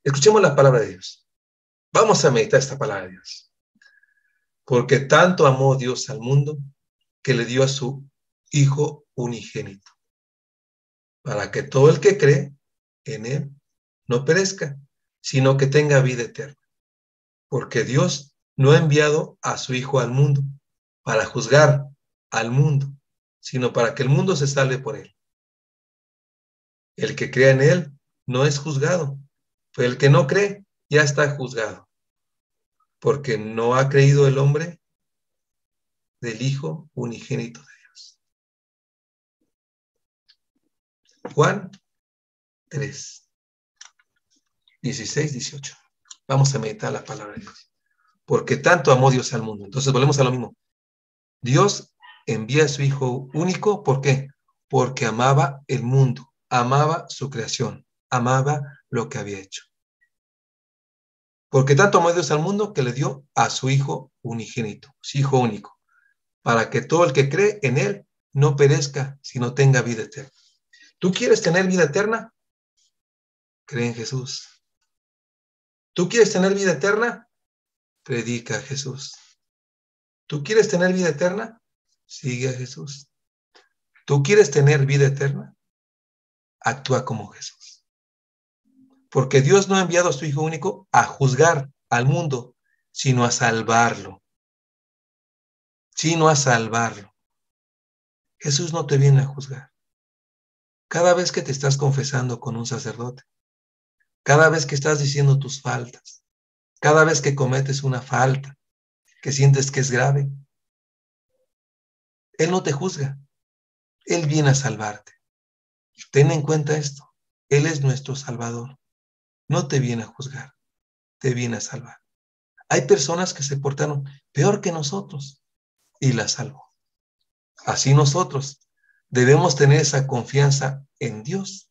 Speaker 2: Escuchemos la palabra de Dios. Vamos a meditar esta palabra de Dios. Porque tanto amó Dios al mundo que le dio a su Hijo unigénito, para que todo el que cree en Él no perezca, sino que tenga vida eterna. Porque Dios no ha enviado a su Hijo al mundo para juzgar al mundo, sino para que el mundo se salve por él. El que crea en él no es juzgado, pero el que no cree ya está juzgado, porque no ha creído el hombre del Hijo unigénito de Dios. Juan 3, 16, 18. Vamos a meditar la palabra de Dios. Porque tanto amó Dios al mundo. Entonces volvemos a lo mismo. Dios envía a su Hijo único, ¿por qué? Porque amaba el mundo, amaba su creación, amaba lo que había hecho. Porque tanto amó Dios al mundo que le dio a su Hijo unigénito, su Hijo único, para que todo el que cree en él no perezca, sino tenga vida eterna. ¿Tú quieres tener vida eterna? Cree en Jesús. ¿Tú quieres tener vida eterna? Predica a Jesús. ¿Tú quieres tener vida eterna? Sigue a Jesús. ¿Tú quieres tener vida eterna? Actúa como Jesús. Porque Dios no ha enviado a su Hijo único a juzgar al mundo, sino a salvarlo. Sino a salvarlo. Jesús no te viene a juzgar. Cada vez que te estás confesando con un sacerdote, cada vez que estás diciendo tus faltas, cada vez que cometes una falta que sientes que es grave, Él no te juzga. Él viene a salvarte. Ten en cuenta esto. Él es nuestro Salvador. No te viene a juzgar, te viene a salvar. Hay personas que se portaron peor que nosotros y las salvó. Así nosotros debemos tener esa confianza en Dios,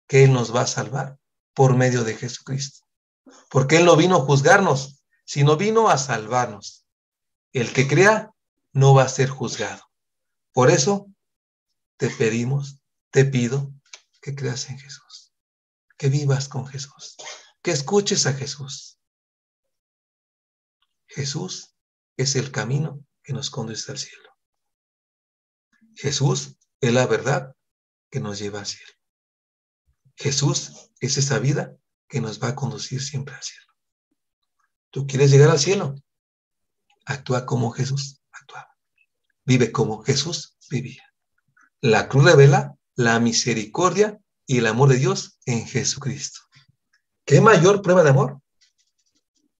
Speaker 2: que Él nos va a salvar por medio de Jesucristo. Porque Él no vino a juzgarnos, sino vino a salvarnos. El que crea no va a ser juzgado. Por eso te pedimos, te pido que creas en Jesús, que vivas con Jesús, que escuches a Jesús. Jesús es el camino que nos conduce al cielo. Jesús es la verdad que nos lleva al cielo. Jesús es esa vida que nos va a conducir siempre al cielo. ¿Tú quieres llegar al cielo? Actúa como Jesús actuaba. Vive como Jesús vivía. La cruz revela la misericordia y el amor de Dios en Jesucristo. ¿Qué mayor prueba de amor?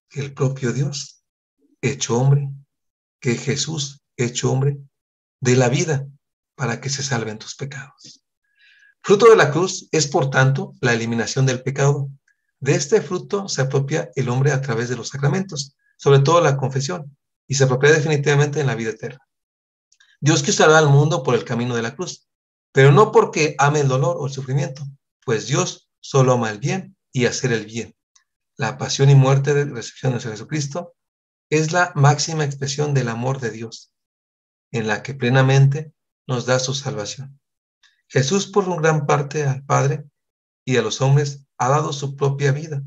Speaker 2: Que el propio Dios hecho hombre, que Jesús hecho hombre, de la vida para que se salven tus pecados. Fruto de la cruz es, por tanto, la eliminación del pecado. De este fruto se apropia el hombre a través de los sacramentos, sobre todo la confesión, y se apropia definitivamente en la vida eterna. Dios quiso salvar al mundo por el camino de la cruz, pero no porque ame el dolor o el sufrimiento, pues Dios solo ama el bien y hacer el bien. La pasión y muerte de resurrección de Jesucristo es la máxima expresión del amor de Dios, en la que plenamente nos da su salvación. Jesús, por gran parte al Padre y a los hombres, ha dado su propia vida,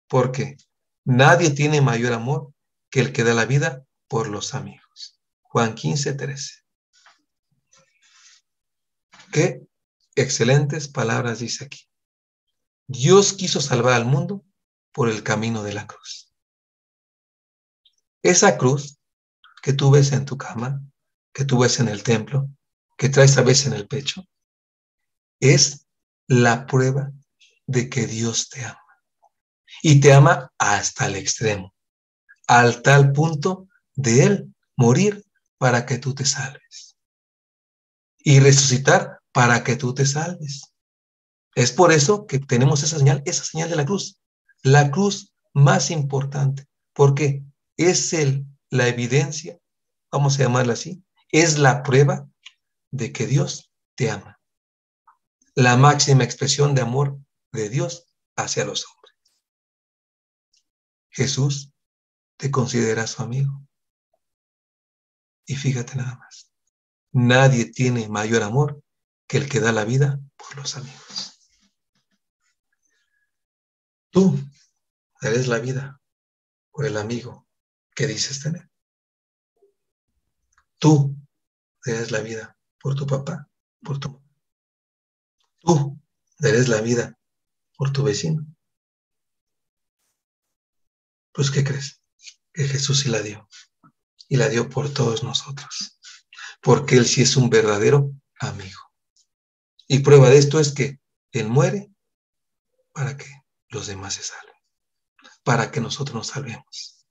Speaker 2: porque nadie tiene mayor amor que el que da la vida por los amigos. Juan 15, 13. Qué excelentes palabras dice aquí. Dios quiso salvar al mundo por el camino de la cruz. Esa cruz que tú ves en tu cama, que tú ves en el templo, que traes a veces en el pecho, es la prueba de que Dios te ama. Y te ama hasta el extremo, al tal punto de Él morir para que tú te salves. Y resucitar para que tú te salves. Es por eso que tenemos esa señal de la cruz más importante, porque es la evidencia, vamos a llamarla así, es la prueba de que Dios te ama. La máxima expresión de amor de Dios hacia los hombres. Jesús te considera su amigo. Y fíjate nada más, nadie tiene mayor amor que el que da la vida por los amigos. Tú eres la vida por el amigo que dices tener. Tú eres la vida por tu papá, por tu mamá. Tú eres la vida por tu vecino. Pues, ¿qué crees? Que Jesús sí la dio. Y la dio por todos nosotros. porque Él sí es un verdadero amigo. Y prueba de esto es que Él muere para que los demás se salven, para que nosotros nos salvemos.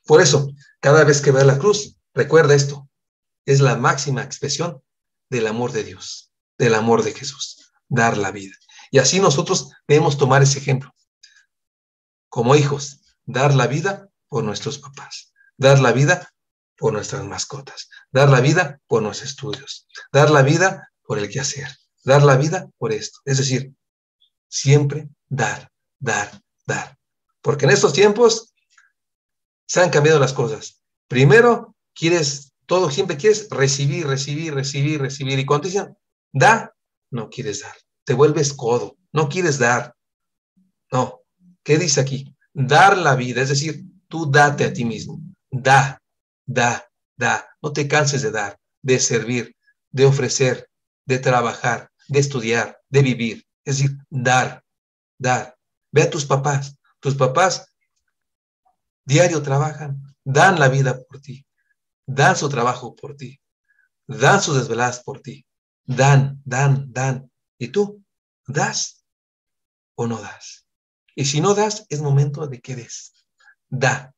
Speaker 2: Por eso, cada vez que veas la cruz, recuerda esto, es la máxima expresión del amor de Dios, del amor de Jesús, dar la vida. Y así nosotros debemos tomar ese ejemplo. Como hijos, dar la vida por nuestros papás, dar la vida por nuestras mascotas, dar la vida por nuestros estudios, dar la vida por el quehacer, dar la vida por esto. Es decir, siempre dar, dar, dar. Porque en estos tiempos se han cambiado las cosas. Primero, siempre quieres recibir, recibir, recibir, recibir. Y cuando te dicen, da, no quieres dar. Te vuelves codo, no quieres dar. No. ¿Qué dice aquí? Dar la vida, es decir, tú date a ti mismo. Da, da, da. No te canses de dar, de servir, de ofrecer, de trabajar, de estudiar, de vivir. Es decir, dar, dar. Ve a tus papás. Tus papás diario trabajan, dan la vida por ti, dan su trabajo por ti, dan sus desveladas por ti, dan, dan, dan. ¿Y tú das o no das? Y si no das, es momento de que des. Da,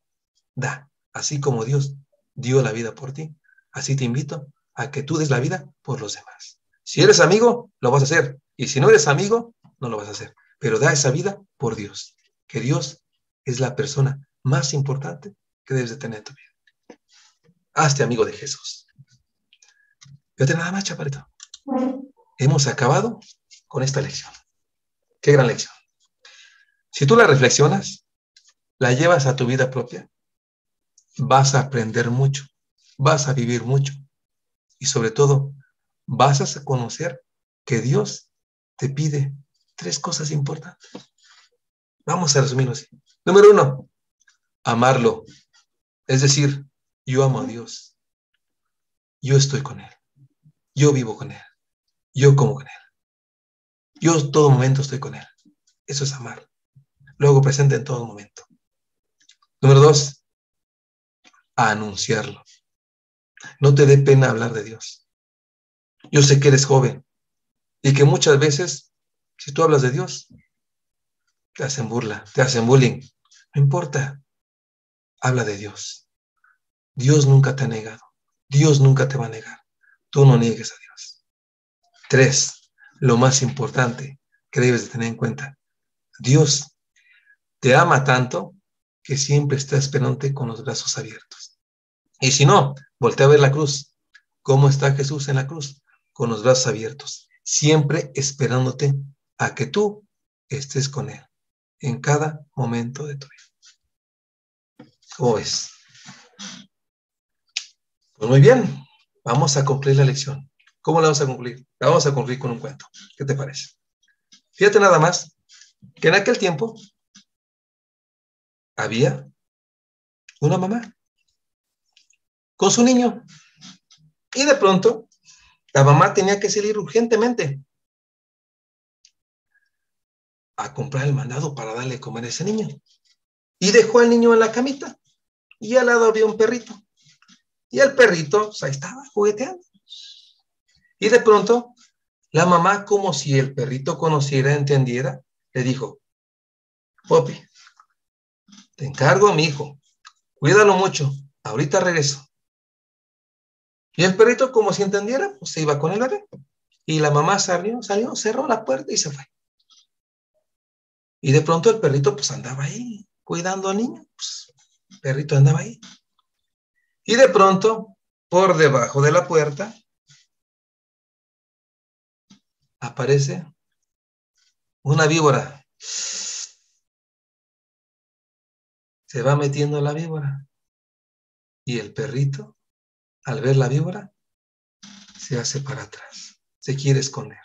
Speaker 2: da. Así como Dios dio la vida por ti, así te invito a que tú des la vida por los demás. Si eres amigo, lo vas a hacer. Y si no eres amigo, no lo vas a hacer. Pero da esa vida por Dios. Que Dios es la persona más importante que debes de tener en tu vida. Hazte amigo de Jesús. Fíjate nada más, chaparrito. Hemos acabado con esta lección. Qué gran lección. Si tú la reflexionas, la llevas a tu vida propia, vas a aprender mucho, vas a vivir mucho y sobre todo vas a conocer que Dios te pide 3 cosas importantes. Vamos a resumirlo así. Número 1, amarlo. Es decir, yo amo a Dios. Yo estoy con Él. Yo vivo con Él. Yo como con Él. Yo en todo momento estoy con Él. Eso es amar. Luego presente en todo momento. Número 2, a anunciarlo. No te dé pena hablar de Dios. Yo sé que eres joven y que muchas veces, si tú hablas de Dios, te hacen burla, te hacen bullying. No importa. Habla de Dios. Dios nunca te ha negado. Dios nunca te va a negar. Tú no niegues a Dios. 3, lo más importante que debes de tener en cuenta. Dios te ama tanto que siempre está esperándote con los brazos abiertos. Y si no, voltea a ver la cruz. ¿Cómo está Jesús en la cruz? Con los brazos abiertos. Siempre esperándote a que tú estés con Él en cada momento de tu vida. ¿Cómo ves? Pues muy bien, vamos a concluir la lección. ¿Cómo la vamos a concluir? La vamos a concluir con un cuento. ¿Qué te parece? Fíjate nada más que en aquel tiempo había una mamá con su niño y de pronto la mamá tenía que salir urgentemente a comprar el mandado para darle de comer a ese niño y dejó al niño en la camita y al lado había un perrito y el perrito pues, ahí estaba jugueteando y de pronto la mamá, como si el perrito conociera, entendiera, le dijo: Popi, te encargo a mi hijo, cuídalo mucho, ahorita regreso. Y el perrito, como si entendiera, pues se iba con el bebé. Y la mamá salió, cerró la puerta y se fue. Y de pronto el perrito pues andaba ahí, cuidando al niño. Pues, el perrito andaba ahí. Y de pronto, por debajo de la puerta, aparece una víbora. Se va metiendo la víbora. Y el perrito, al ver la víbora, se hace para atrás. Se quiere esconder.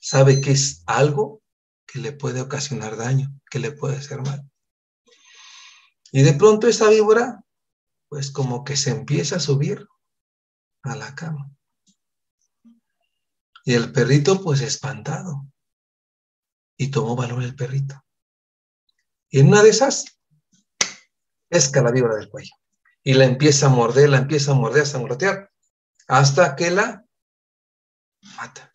Speaker 2: Sabe que es algo que le puede ocasionar daño, que le puede hacer mal. Y de pronto esa víbora, pues como que se empieza a subir a la cama. Y el perrito, pues espantado. Y tomó valor el perrito. Y en una de esas, pesca la víbora del cuello. Y la empieza a morder, a sangolotear. hasta que la mata.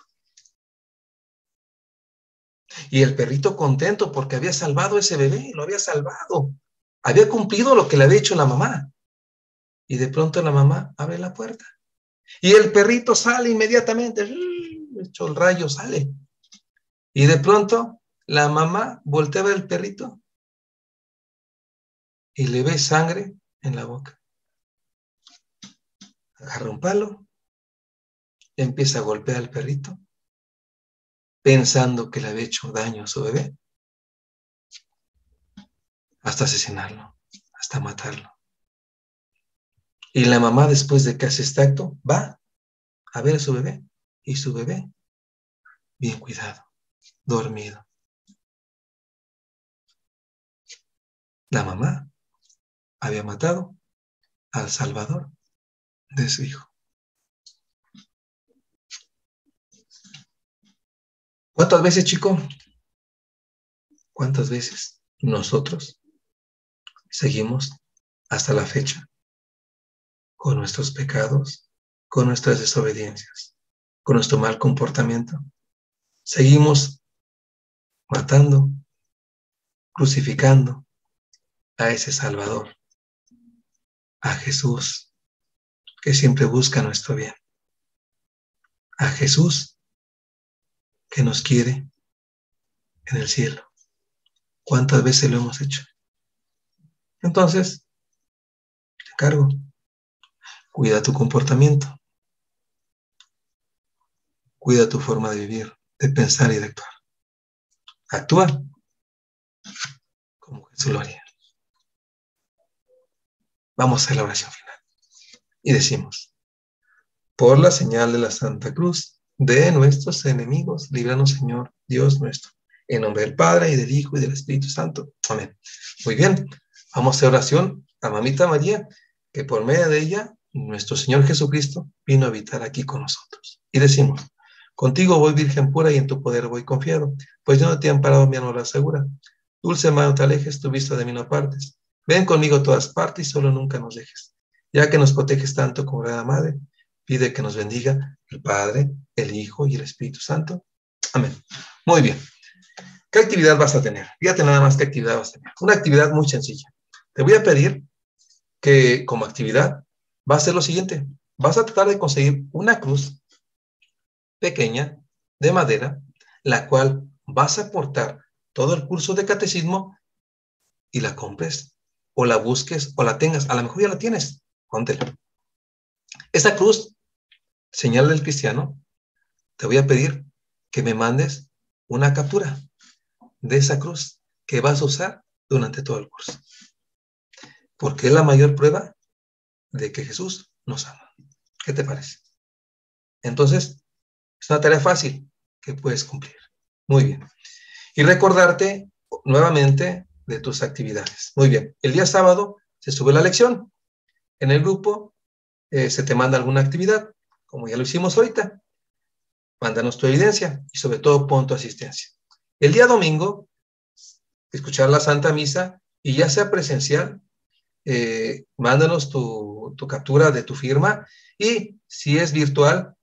Speaker 2: Y el perrito contento porque había salvado a ese bebé, lo había salvado. Había cumplido lo que le había hecho la mamá. Y de pronto la mamá abre la puerta. Y el perrito sale inmediatamente. Hecho el rayo, sale. Y de pronto la mamá voltea a ver al perrito y le ve sangre en la boca. Agarra un palo, empieza a golpear al perrito, pensando que le había hecho daño a su bebé, hasta asesinarlo, hasta matarlo. Y la mamá, después de que hace este acto, va a ver a su bebé, y su bebé, bien cuidado, dormido. La mamá había matado al salvador de su hijo. ¿Cuántas veces, chico? ¿Cuántas veces nosotros seguimos hasta la fecha con nuestros pecados, con nuestras desobediencias, con nuestro mal comportamiento? Seguimos matando, crucificando a ese Salvador, a Jesús, que siempre busca nuestro bien, a Jesús, que nos quiere en el cielo. ¿Cuántas veces lo hemos hecho? Entonces, te encargo, cuida tu comportamiento, cuida tu forma de vivir, de pensar y de actuar. Actúa como Jesús lo haría. Vamos a la oración final. Y decimos: por la señal de la Santa Cruz de nuestros enemigos, líbranos, Señor, Dios nuestro. En nombre del Padre, y del Hijo, y del Espíritu Santo. Amén. Muy bien. Vamos a hacer oración a Mamita María, que por medio de ella, nuestro Señor Jesucristo vino a habitar aquí con nosotros. Y decimos: contigo voy, Virgen pura, y en tu poder voy confiado, pues yo no te he amparado, mi honor asegura. Dulce mano, no te alejes, tu vista de mí no apartes. Ven conmigo a todas partes y solo nunca nos dejes. Ya que nos proteges tanto como Gran Madre, pide que nos bendiga el Padre, el Hijo y el Espíritu Santo. Amén. Muy bien. ¿Qué actividad vas a tener? Fíjate nada más qué actividad vas a tener. Una actividad muy sencilla. Te voy a pedir que como actividad va a ser lo siguiente. Vas a tratar de conseguir una cruz pequeña de madera, la cual vas a aportar todo el curso de catecismo y la compres o la busques o la tengas. A lo mejor ya la tienes. Póntela. Esta cruz, señal del cristiano, te voy a pedir que me mandes una captura de esa cruz que vas a usar durante todo el curso. Porque es la mayor prueba de que Jesús nos ama. ¿Qué te parece? Entonces, es una tarea fácil que puedes cumplir. Muy bien. Y recordarte nuevamente de tus actividades. Muy bien. El día sábado se sube la lección. En el grupo se te manda alguna actividad, como ya lo hicimos ahorita. Mándanos tu evidencia y sobre todo pon tu asistencia. El día domingo, escuchar la Santa Misa y ya sea presencial, mándanos tu captura de tu firma y si es virtual,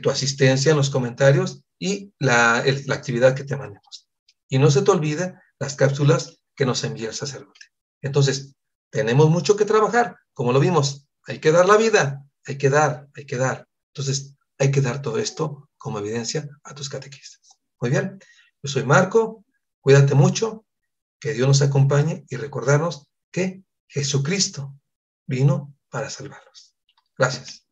Speaker 2: tu asistencia en los comentarios y la actividad que te mandemos. Y no se te olvide las cápsulas que nos envía el sacerdote. Entonces, tenemos mucho que trabajar, como lo vimos, hay que dar la vida, hay que dar. Entonces, hay que dar todo esto como evidencia a tus catequistas. Muy bien, yo soy Marco, cuídate mucho, que Dios nos acompañe y recordarnos que Jesucristo vino para salvarlos. Gracias.